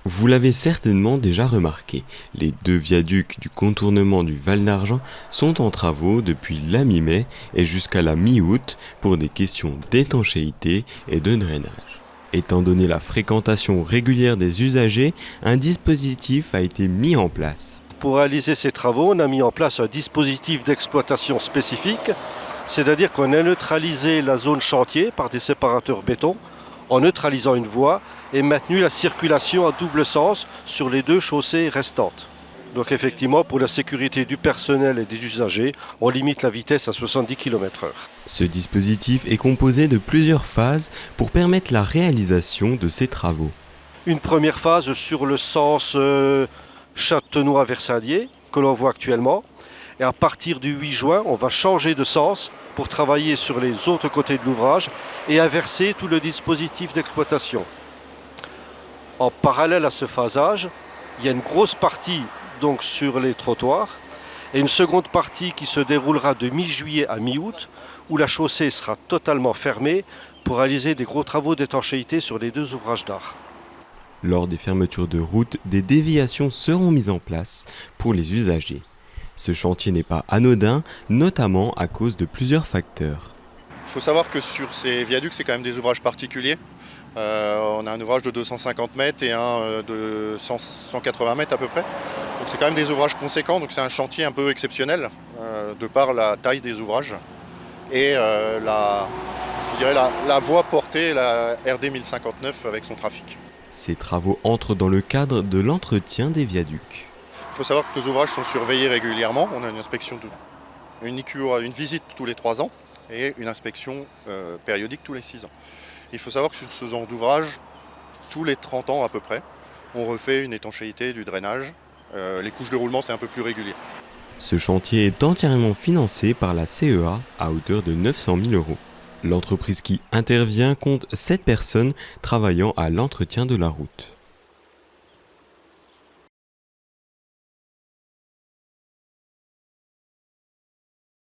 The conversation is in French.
Vous l'avez certainement déjà remarqué, les deux viaducs du contournement du Val d'Argent sont en travaux depuis la mi-mai et jusqu'à la mi-août pour des questions d'étanchéité et de drainage. Étant donné la fréquentation régulière des usagers, un dispositif a été mis en place. Pour réaliser ces travaux, on a mis en place un dispositif d'exploitation spécifique, c'est-à-dire qu'on a neutralisé la zone chantier par des séparateurs béton, en neutralisant une voie et maintenu la circulation à double sens sur les deux chaussées restantes. Donc effectivement, pour la sécurité du personnel et des usagers, on limite la vitesse à 70 km/h. Ce dispositif est composé de plusieurs phases pour permettre la réalisation de ces travaux. Une première phase sur le sens Châtenois-Versailles, que l'on voit actuellement. Et à partir du 8 juin, on va changer de sens pour travailler sur les autres côtés de l'ouvrage et inverser tout le dispositif d'exploitation. En parallèle à ce phasage, il y a une grosse partie donc sur les trottoirs et une seconde partie qui se déroulera de mi-juillet à mi-août où la chaussée sera totalement fermée pour réaliser des gros travaux d'étanchéité sur les deux ouvrages d'art. Lors des fermetures de route, des déviations seront mises en place pour les usagers. Ce chantier n'est pas anodin, notamment à cause de plusieurs facteurs. Il faut savoir que sur ces viaducs, c'est quand même des ouvrages particuliers. On a un ouvrage de 250 mètres et un de 180 mètres à peu près. Donc c'est quand même des ouvrages conséquents, donc c'est un chantier un peu exceptionnel de par la taille des ouvrages et la voie portée, la RD 1059 avec son trafic. Ces travaux entrent dans le cadre de l'entretien des viaducs. Il faut savoir que nos ouvrages sont surveillés régulièrement. On a une inspection, une visite tous les 3 ans et une inspection périodique tous les 6 ans. Il faut savoir que sur ce genre d'ouvrage, tous les 30 ans à peu près, on refait une étanchéité, du drainage. Les couches de roulement, c'est un peu plus régulier. Ce chantier est entièrement financé par la CEA à hauteur de 900 000 €. L'entreprise qui intervient compte 7 personnes travaillant à l'entretien de la route.